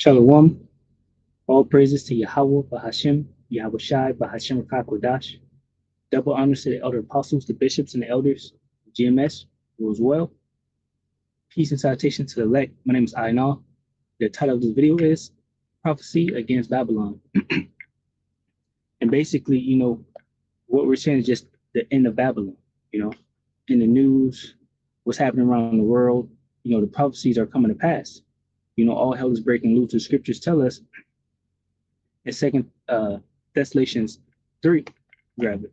Shalom. All praises to Yahweh, Bahashim, Yahweh Shai, Bahashim Kodash. Double honors to the elder apostles, the bishops, and the elders. GMS rules well. Peace and salutation to the elect. My name is Ainal. The title of this video is Prophecy Against Babylon. And basically, what we're saying is just the end of Babylon. In the news, what's happening around the world, the prophecies are coming to pass. All hell is breaking loose. The scriptures tell us in Second Thessalonians 3, grab it.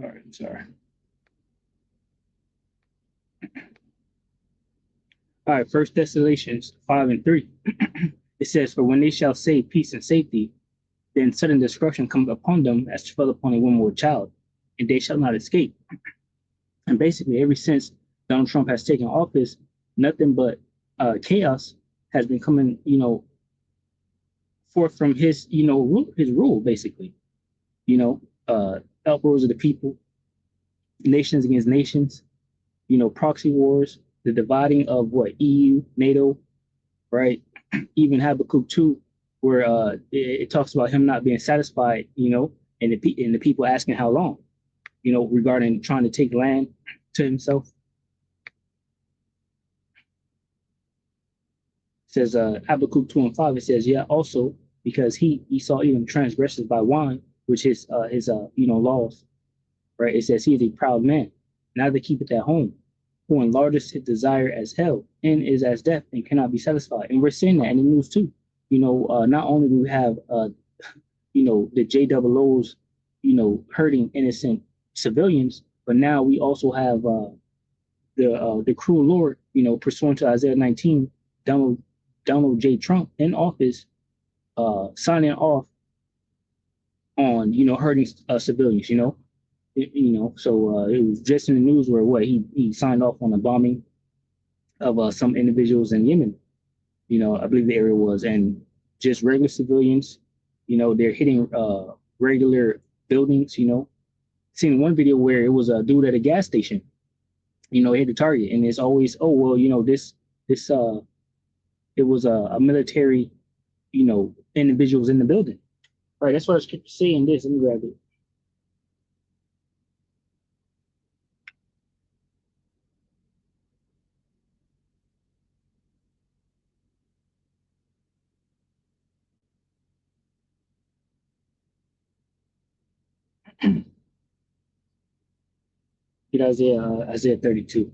All right, sorry. All right, First Thessalonians 5 and 3. It says, "For when they shall say peace and safety, then sudden destruction comes upon them as fell upon a woman with a child, and they shall not escape." And basically, ever since Donald Trump has taken office, nothing but chaos has been coming, forth from his, his rule, basically. Uproars of the people, nations against nations, proxy wars, the dividing of EU, NATO, right? Even Habakkuk 2, where it talks about him not being satisfied, and the people asking how long, regarding trying to take land to himself. It says Habakkuk 2 and 5, it says, yeah, also because he saw even transgressors by wine, which is his laws, right? It says he is a proud man, neither keepeth at home, who enlargeth his desire as hell, and is as death, and cannot be satisfied. And we're seeing that in the news too. Not only do we have the JOOs, hurting innocent civilians, but now we also have the cruel Lord, pursuant to Isaiah 19, Donald J. Trump in office, signing off on hurting civilians. So it was just in the news where he signed off on the bombing of some individuals in Yemen. I believe the area was, and just regular civilians. They're hitting regular buildings. Seen one video where it was a dude at a gas station. Hit the target, and it's always, oh well, this it was a military, individuals in the building. Right, that's what I was saying. This, let me grab it. Get Isaiah 32. Let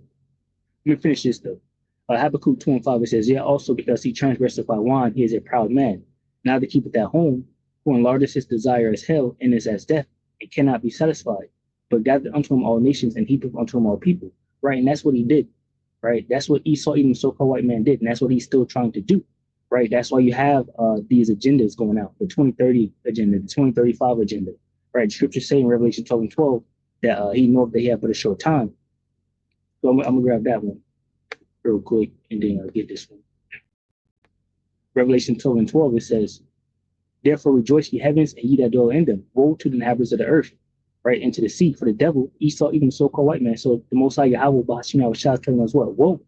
me finish this though. Habakkuk 2 and 5, it says, yeah, also because he transgressed by wine, he is a proud man. Neither keepeth at home, who enlargeth his desire as hell, and is as death, and cannot be satisfied. But gathered unto him all nations, and heapeth unto him all people. Right, and that's what he did. Right, that's what Esau, even so-called white man, did, and that's what he's still trying to do. Right, that's why you have these agendas going out: the 2030 agenda, the 2035 agenda. Right, scriptures say in Revelation 12 and 12 that he knows that he had but a short time. So I'm gonna grab that one real quick, and then I'll get this one. Revelation 12 and 12, it says, "Therefore rejoice, ye heavens, and ye that dwell in them. Woe to the inhabitants of the earth, right, into the sea, for the devil, Esau, even the so-called white man." So the Most High Yahweh, Bahashim Yahweh Shai, telling us what? Woe,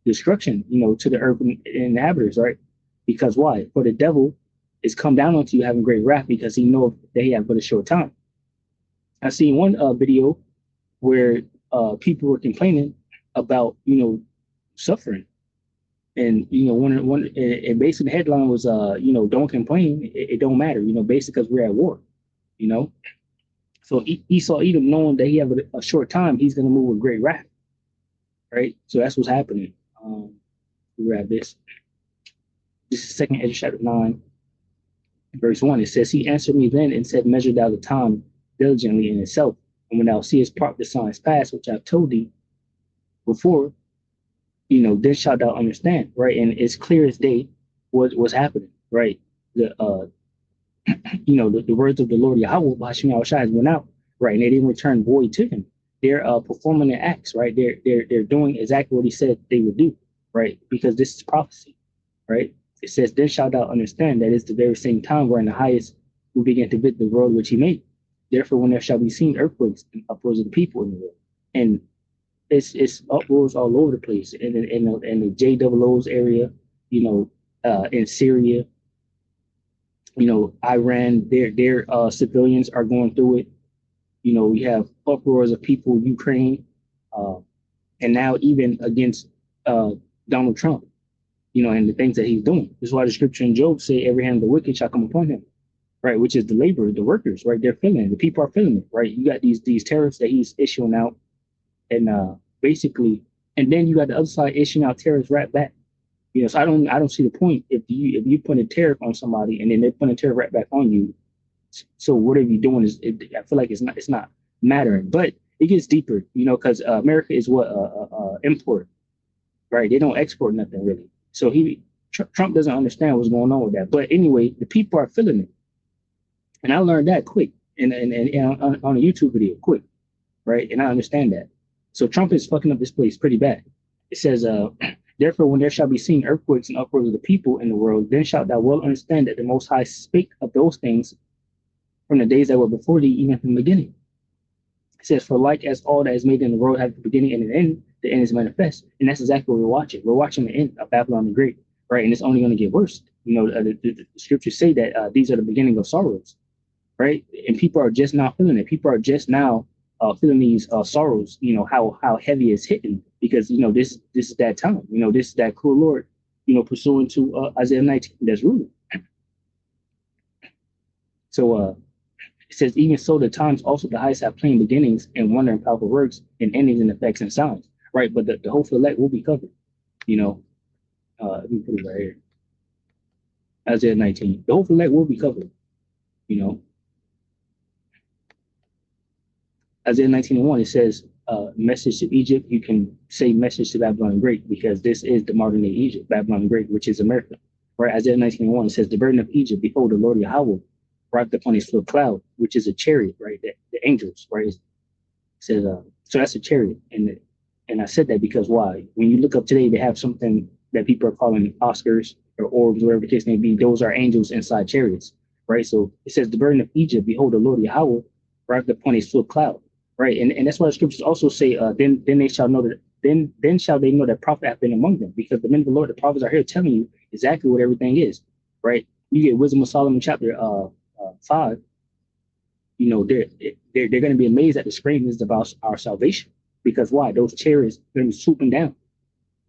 destruction, to the earth and inhabitants, right? Because why? For the devil is come down onto you having great wrath, because he knows that he have but a short time. I seen one video where people were complaining about, suffering. And, and basically the headline was, don't complain. It don't matter, basically because we're at war, So Esau, Edom, knowing that he have a short time, he's going to move with great wrath. Right. So that's what's happening. We grab this. This is 2nd Ezra chapter 9, verse 1. It says, he answered me then and said, measure thou the time diligently in itself. And when thou seest part the signs past, which I've told thee before, then shalt thou understand, right? And it's clear as day what's happening, right? The the words of the Lord Yahweh, Bahashim Yahweh Shai, went out, right? And they didn't return void to him. They're performing their acts, right? They're doing exactly what he said they would do, right? Because this is prophecy, right? It says, then shalt thou understand that it's the very same time where in the highest who began to visit the world which he made. Therefore, when there shall be seen earthquakes and uproars of the people in the world, and it's uproars all over the place, in the JOO's area, you know, in Syria, you know, Iran, their civilians are going through it. You know, we have uproars of people, Ukraine, uh, and now even against uh, Donald Trump, you know, and the things that he's doing. This is why the scripture in Job say, "Every hand of the wicked shall come upon him," right? Which is the laborers, the workers, right? They're feeling it. The people are feeling it, right? You got these tariffs that he's issuing out, and basically, and then you got the other side issuing out tariffs right back. You know, so I don't see the point if you put a tariff on somebody and then they put a tariff right back on you. So whatever you're doing I feel like it's not mattering, but it gets deeper, you know, because America is what import, right? They don't export nothing really. So Trump doesn't understand what's going on with that. But anyway, the people are feeling it, and I learned that quick and on a YouTube video, quick, right? And I understand that. So Trump is fucking up this place pretty bad. It says, therefore, when there shall be seen earthquakes and uproars of the people in the world, then shalt thou well understand that the Most High spake of those things from the days that were before thee, even from the beginning. It says, for like as all that is made in the world has the beginning and an end, the end is manifest. And that's exactly what we're watching. We're watching the end of Babylon the Great, right? And it's only going to get worse. You know, the scriptures say that these are the beginning of sorrows, right? And people are just now feeling it. People are just now feeling these sorrows, you know, how heavy it's hitting, because, you know, this is that time, you know, this is that cruel Lord, you know, pursuing to Isaiah 19 that's ruling. So it says, even so, the times also the highest have plain beginnings and wonder and powerful works and endings and effects and sounds, right? But the hopeful elect will be covered, you know. Let me put it right here. Isaiah 19. The hopeful elect will be covered, you know. Isaiah 19:1, it says, message to Egypt. You can say message to Babylon the Great, because this is the modern day Egypt, Babylon the Great, which is America, right? Isaiah 19:1, it says, the burden of Egypt, behold, the Lord Yahweh arrived upon his full cloud, which is a chariot, right? The angels, right? It says, so that's a chariot. And I said that because why? When you look up today, they have something that people are calling Oscars or orbs, whatever the case may be. Those are angels inside chariots, right? So it says, the burden of Egypt, behold, the Lord Yahweh arrived upon his full cloud. Right, and that's why the scriptures also say, then they shall know that then shall they know that prophet have been among them, because the men of the Lord, the prophets, are here telling you exactly what everything is. Right, you get Wisdom of Solomon chapter 5. You know, they're going to be amazed at the screamings about our salvation, because why? Those chariots are going to be swooping down.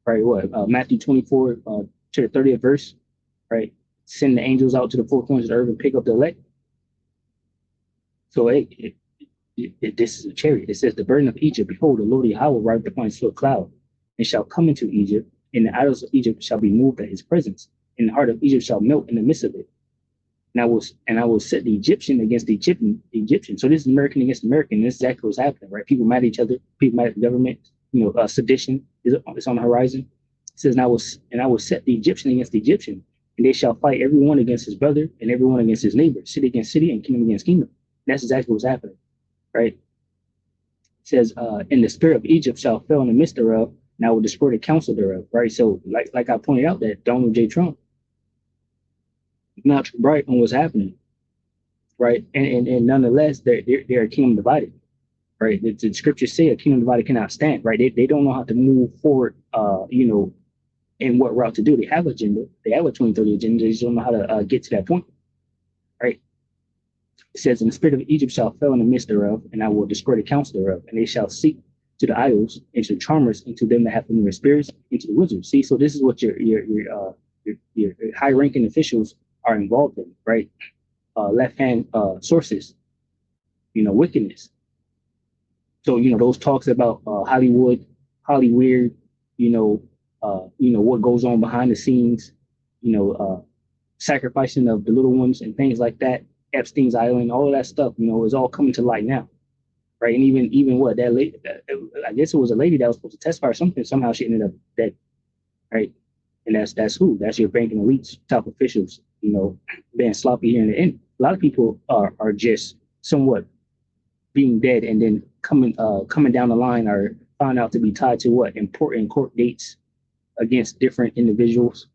Right, what Matthew 24 to the 30th verse. Right, send the angels out to the four corners of the earth and pick up the elect. So this is a chariot. It says, the burden of Egypt, behold, the Lord Yahweh arrived upon his full cloud, and shall come into Egypt, and the idols of Egypt shall be moved at his presence, and the heart of Egypt shall melt in the midst of it. And I will set the Egyptian against the Egyptian. So this is American against American. This is exactly what's happening, right? People mad at each other, people mad at the government, you know, sedition is on the horizon. It says, and I will set the Egyptian against the Egyptian, and they shall fight everyone against his brother and everyone against his neighbor, city against city, and kingdom against kingdom. And that's exactly what's happening. Right? It says, and the spirit of Egypt shall fail in the midst thereof, and I will destroy the counsel thereof. Right. So like I pointed out, that Donald J. Trump not right on what's happening. Right. And nonetheless, they're a kingdom divided. Right. The scriptures say a kingdom divided cannot stand. Right. They don't know how to move forward, you know, and what route to do. They have an agenda. They have a 2030 agenda. They just don't know how to get to that point. Right. It says, and the spirit of Egypt shall fail in the midst thereof, and I will destroy the counsel thereof, and they shall seek to the idols, and to the charmers, and to them that have familiar spirits, and to the wizards. See, so this is what your high-ranking officials are involved in, right? Left-hand sources, you know, wickedness. So, you know, those talks about Hollywood, Hollyweird, you know, what goes on behind the scenes, you know, sacrificing of the little ones and things like that. Epstein's Island, all of that stuff, you know, is all coming to light now, right? And even what that lady, I guess it was a lady that was supposed to testify or something. Somehow she ended up dead, right? And that's who? That's your banking elites, top officials, you know, being sloppy here in the end. A lot of people are just somewhat being dead, and then coming down the line are found out to be tied to what? Important court dates against different individuals.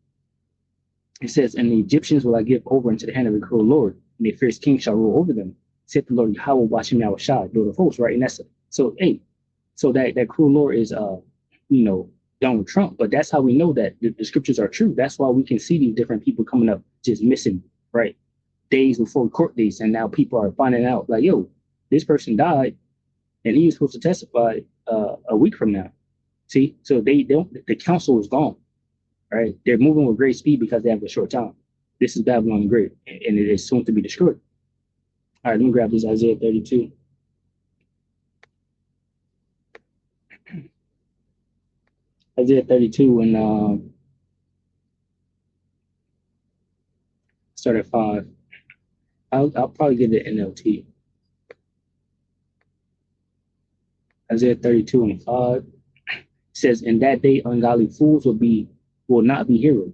It says, and the Egyptians will I give over into the hand of the cruel Lord, and their fierce king shall rule over them. Said the Lord Yahweh, watching Yahweh Shah, Lord of hosts, right? And that's so hey, so that cruel Lord is you know, Donald Trump, but that's how we know that the scriptures are true. That's why we can see these different people coming up just missing, right? Days before court dates, and now people are finding out like, yo, this person died, and he was supposed to testify a week from now. See, so they don't. The council is gone, right? They're moving with great speed because they have a short time. This is Babylon the Great, and it is soon to be destroyed. All right, let me grab this Isaiah 32. Isaiah 32 and start at 5. I'll probably get the NLT. Isaiah 32 and 5 says, "In that day, ungodly fools will not be heroes.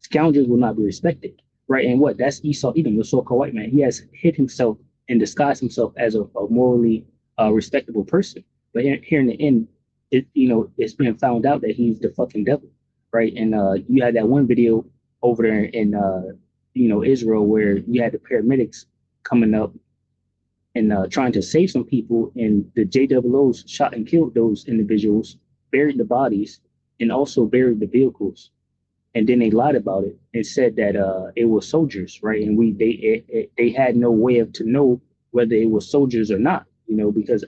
Scoundrels will not be respected." Right, and what? That's Esau Edom, the so-called white man. He has hid himself and disguised himself as a morally respectable person. But here in the end, it's been found out that he's the fucking devil, right? And you had that one video over there in Israel where you had the paramedics coming up and trying to save some people, and the JWOs shot and killed those individuals, buried the bodies, and also buried the vehicles. And then they lied about it and said that it was soldiers, right? And they had no way to know whether it was soldiers or not, because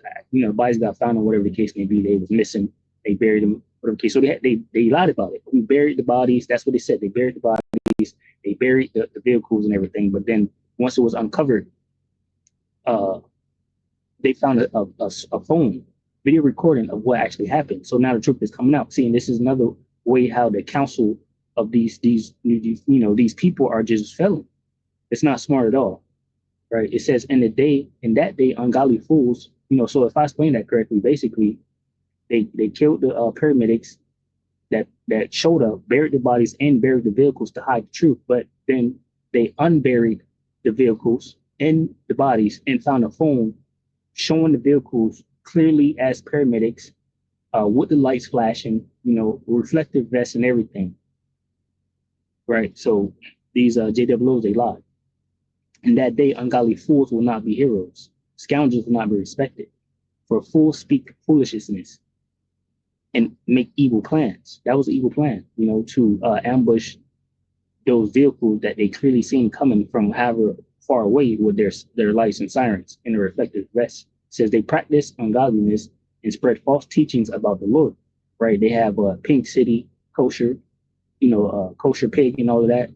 bodies got found or whatever the case may be. They was missing. They buried them, whatever the case. So they lied about it. We buried the bodies. That's what they said. They buried the bodies. They buried the vehicles and everything. But then once it was uncovered, they found a phone video recording of what actually happened. So now the truth is coming out. See, and this is another way how the council of these people are just failing. It's not smart at all, right? It says in that day, ungodly fools. So if I explain that correctly, basically, they killed the paramedics that showed up, buried the bodies, and buried the vehicles to hide the truth. But then they unburied the vehicles and the bodies and found a phone showing the vehicles clearly as paramedics, with the lights flashing, reflective vests and everything. Right, so these JWOs, they lied. In that day, ungodly fools will not be heroes. Scoundrels will not be respected. For fools speak foolishness and make evil plans. That was an evil plan, to ambush those vehicles that they clearly seen coming from however far away with their lights and sirens in the reflective vests. It says they practice ungodliness and spread false teachings about the Lord. Right, they have Pink City, kosher, kosher pig and all of that,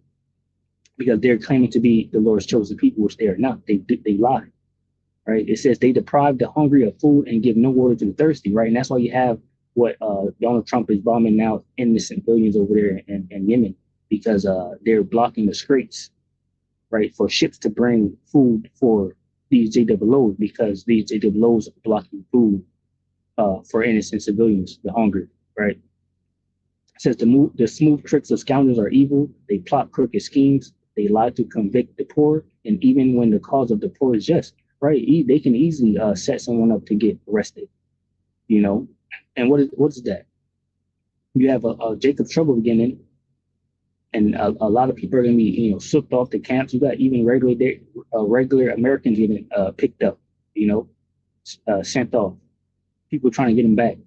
because they're claiming to be the Lord's chosen people, which they are not. They lie, right? It says they deprive the hungry of food and give no water to the thirsty, right? And that's why you have what Donald Trump is bombing now innocent civilians over there in Yemen, because they're blocking the straits, right, for ships to bring food for these JWOs, because these JWOs are blocking food for innocent civilians, the hungry, right? It says the smooth tricks of scoundrels are evil. They plot crooked schemes. They lie to convict the poor. And even when the cause of the poor is just, right, they can easily set someone up to get arrested, And what is that? You have a Jacob Trouble beginning, and a lot of people are going to be, shipped off to camps. You got even regular Americans getting picked up, sent off. People trying to get them back.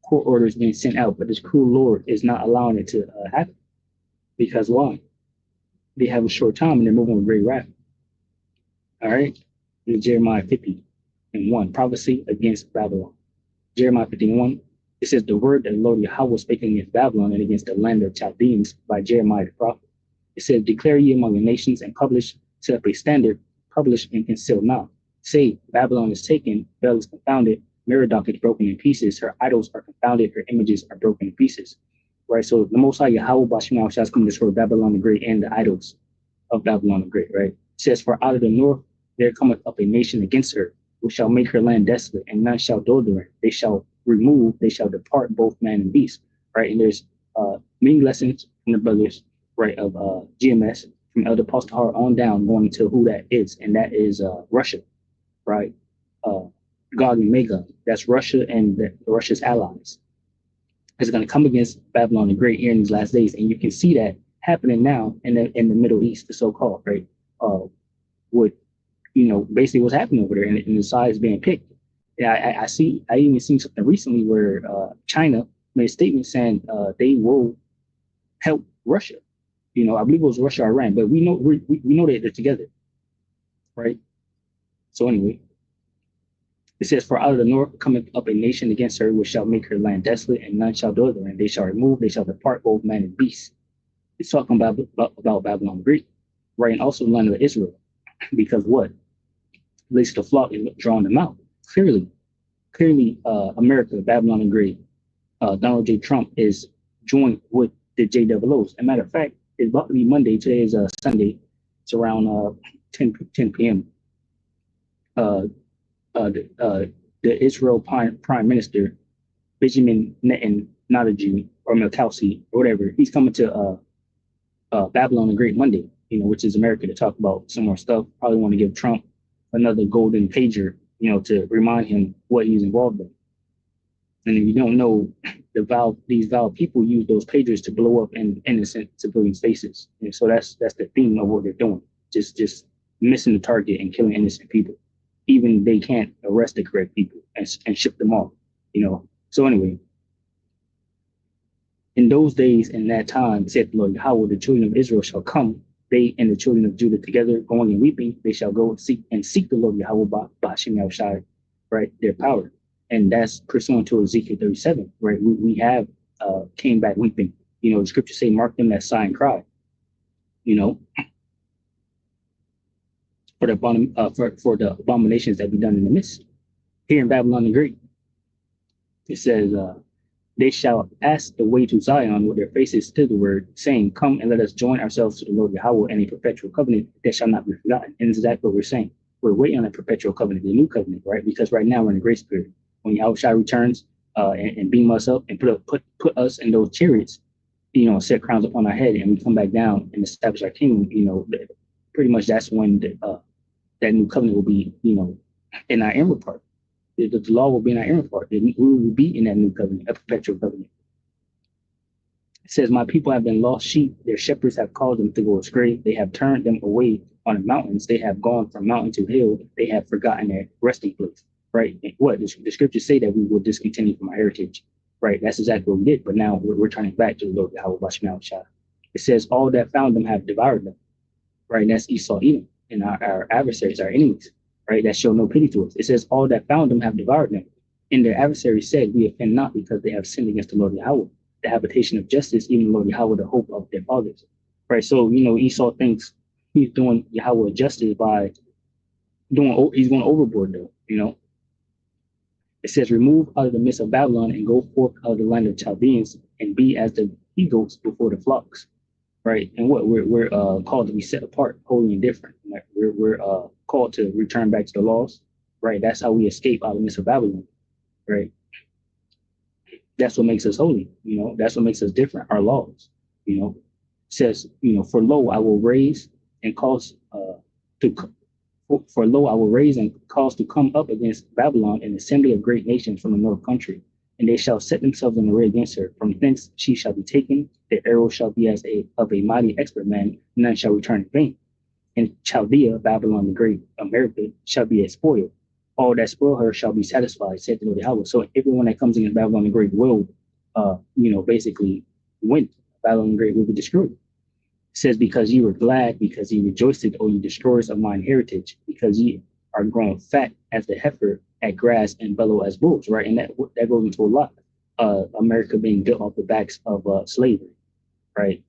Court orders being sent out, but this cruel Lord is not allowing it to happen. Because why? They have a short time and they're moving with great wrath. All right. In Jeremiah 50:1, prophecy against Babylon. Jeremiah 51, it says the word that the Lord Yahweh spake against Babylon and against the land of Chaldeans by Jeremiah the prophet. It says, declare ye among the nations and publish, set up a standard, publish and conceal not. Say, Babylon is taken, Bel is confounded, Merodach is broken in pieces, her idols are confounded, her images are broken in pieces. Right, so the Most High Yahweh Bashim shall come to destroy Babylon the Great and the idols of Babylon the Great, right? It says, for out of the north there cometh up a nation against her, which shall make her land desolate, and none shall dwell there. They shall remove, they shall depart both man and beast, right? And there's many lessons from the brothers, right, of GMS, from Elder Postahar on down, going into who that is, and that is Russia, right? Gog and Magog, that's Russia and Russia's allies. Is going to come against Babylon the Great here in these last days, and you can see that happening now in the Middle East, the so-called, right? would, basically what's happening over there, and the sides being picked. Yeah, I even seen something recently where China made a statement saying they will help Russia. I believe it was Russia or Iran, but we know that they're together, right? So anyway, it says, "For out of the north cometh up a nation against her, which shall make her land desolate, and none shall dwell therein. They shall remove, they shall depart, both man and beast." It's talking about Babylon the Great, right? And also the land of Israel, because what? At least the flock is drawing them out. Clearly, America, Babylon the Great, Donald J. Trump is joined with the JWOs. As a matter of fact, it's about to be Monday. Today is Sunday. It's around 10 p.m. The Israel Prime Minister, Benjamin Netanyahu, or Melkowski, or whatever, he's coming to Babylon the Great Monday, which is America, to talk about some more stuff. Probably want to give Trump another golden pager, to remind him what he's involved in. And if you don't know, these vile people use those pagers to blow up innocent civilians' faces. And so that's the theme of what they're doing. Just missing the target and killing innocent people. Even they can't arrest the correct people and ship them off. So anyway, in those days, in that time, said the Lord Yahweh, the children of Israel shall come, they and the children of Judah together, going and weeping. They shall go and seek the Lord Yahweh by Hashem Yahushai, right? Their power. And that's pursuant to Ezekiel 37, right? We have came back weeping. The scriptures say, mark them that sigh and cry, for the abominations that be done in the midst. Here in Babylon the Great, it says, they shall ask the way to Zion with their faces to the word, saying, come and let us join ourselves to the Lord Yahweh in a perpetual covenant that shall not be forgotten. And this is exactly what we're saying. We're waiting on a perpetual covenant, the new covenant, right? Because right now we're in a grace period. When Yahushua returns and beam us up and put us in those chariots, set crowns upon our head, and we come back down and establish our kingdom, pretty much that's when that new covenant will be, in our inward part. The law will be in our inward part. We will be in that new covenant, a perpetual covenant. It says, my people have been lost sheep. Their shepherds have caused them to go astray. They have turned them away on the mountains. They have gone from mountain to hill. They have forgotten their resting place. Right? And what the scriptures say that we will discontinue from our heritage. Right? That's exactly what we did. But now we're turning back to the Lord Yahweh Bashem Yahushua. It says, all that found them have devoured them. Right? And that's Esau, Edom, and our adversaries, our enemies. Right? That show no pity to us. It says, all that found them have devoured them. And their adversaries said, we offend not, because they have sinned against the Lord Yahweh, the habitation of justice, even the Lord Yahweh, the hope of their fathers. Right? So, Esau thinks he's doing Yahweh justice by he's going overboard though, It says, remove out of the midst of Babylon and go forth out of the land of Chaldeans and be as the he-goats before the flocks. Right? And what we're called to be set apart, holy and different. Right? We're called to return back to the laws. Right? That's how we escape out of the midst of Babylon. Right? That's what makes us holy. That's what makes us different. Our laws. It says, for lo, I will raise and cause For lo, I will raise and cause to come up against Babylon an assembly of great nations from the north country, and they shall set themselves in array against her. From thence she shall be taken. The arrow shall be as of a mighty expert man, none shall return in vain. And Chaldea, Babylon the Great, America, shall be a spoil. All that spoil her shall be satisfied, said the Lord Yahweh. So everyone that comes against Babylon the Great will, basically win. Babylon the Great will be destroyed. It says, because ye were glad, because ye rejoiced, O ye destroyers of mine heritage, because ye are grown fat as the heifer at grass and bellow as bulls, right? And that goes into a lot. America being built off the backs of slavery, right?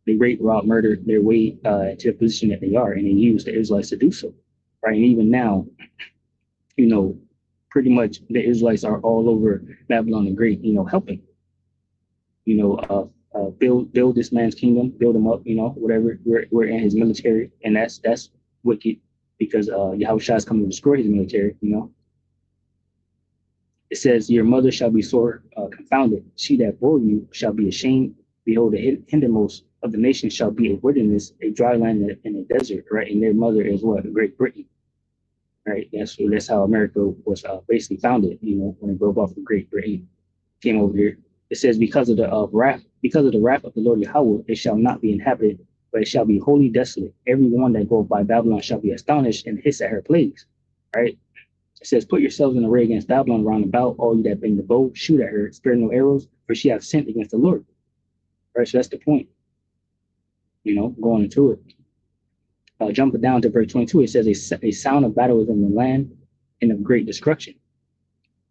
They rape, rob, murder their way to the position that they are, and they use the Israelites to do so, right? And even now, pretty much the Israelites are all over Babylon the Great, helping, build this man's kingdom, build him up, whatever. We're in his military, and that's wicked, because Yahushua is coming to destroy his military, It says, your mother shall be sore confounded. She that bore you shall be ashamed. Behold, the hindermost of the nations shall be a wilderness, a dry land and a desert, right? And their mother is what? Great Britain, right? That's how America was basically founded, when it broke off from Great Britain, came over here. It says, because of the wrath of the Lord Yahweh, it shall not be inhabited, but it shall be wholly desolate. Every one that goeth by Babylon shall be astonished and hiss at her plagues. Right? It says, put yourselves in array against Babylon round about, all you that bring the bow, shoot at her, spare no arrows, for she hath sinned against the Lord. Right? So that's the point, going into it. Jumping down to verse 22, it says, a sound of battle is in the land and of great destruction.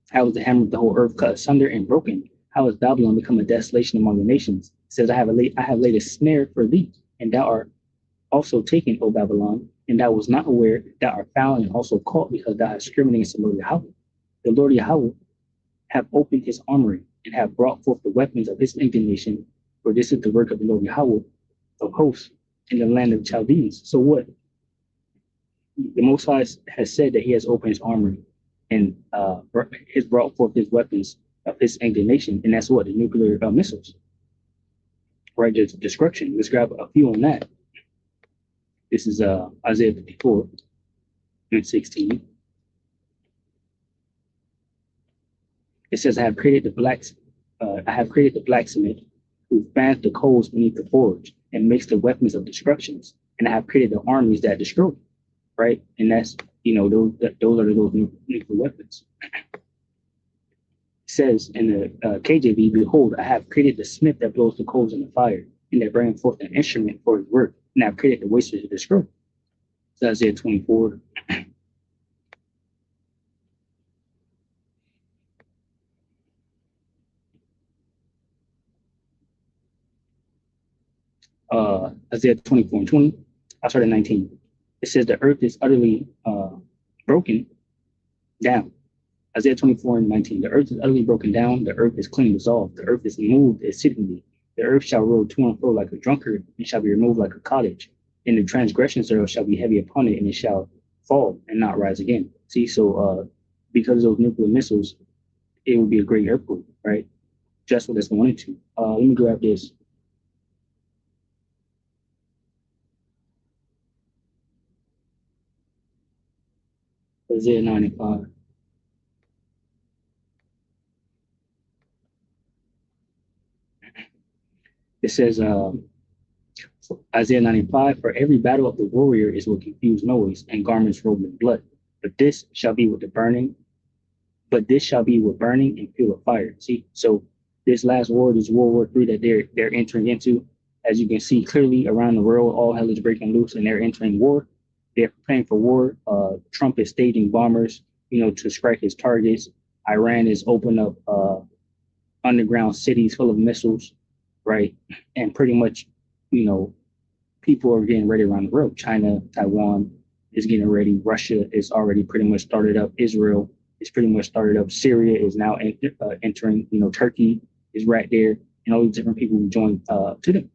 How is the hammer of the whole earth cut asunder and broken? How has Babylon become a desolation among the nations? It says, I have laid a snare for thee, and thou art also taken, O Babylon, and thou was not aware, thou art found and also caught, because thou hast striven against the Lord Yahweh. The Lord Yahweh have opened his armory and have brought forth the weapons of his indignation, for this is the work of the Lord Yahweh of hosts in the land of Chaldeans. So what? The Most High has said that he has opened his armory and has brought forth his weapons of his indignation, and that's what? The nuclear missiles, right? The destruction. Let's grab a few on that. This is Isaiah 54 and 16. It says, I have created the blacksmith who fans the coals beneath the forge and makes the weapons of destructions, and I have created the armies that destroy. Right, and that's those are those nuclear weapons. It says in the KJV, behold, I have created the smith that blows the coals in the fire, and that bringeth forth an instrument for his work, and I've created the wasters to destroy. So Isaiah 24. Isaiah 24 and 20. I started 19. It says the earth is utterly broken down. Isaiah 24 and 19. The earth is utterly broken down. The earth is clean dissolved. The earth is moved exceedingly. The earth shall roll to and fro like a drunkard, and shall be removed like a cottage. And the transgressions thereof shall be heavy upon it, and it shall fall and not rise again. See, so because of those nuclear missiles, it will be a great earthquake, right? Just what it's going into. Let me grab this. Isaiah 95. It says, Isaiah 95, for every battle of the warrior is with confused noise and garments rolled in blood. But this shall be with burning and fuel of fire. See, so this last war, this World War III that they're entering into, as you can see clearly around the world, all hell is breaking loose and they're entering war. They're preparing for war. Trump is staging bombers, to strike his targets. Iran is opening up underground cities full of missiles, right? And pretty much, people are getting ready around the world. China, Taiwan is getting ready. Russia is already pretty much started up. Israel is pretty much started up. Syria is now entering. Turkey is right there, and all these different people will join to them.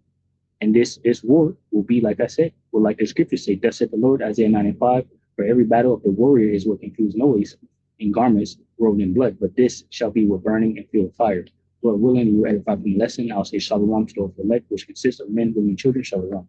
And this war will be, like I said, like the scriptures say, thus saith the Lord, Isaiah 95, for every battle of the warrior is with confused noise and garments rolled in blood, but this shall be with burning and fuel of fire. Lord willing, you edify from the lesson. I'll say shalom to those elect, which consists of men, women, and children. Shalom.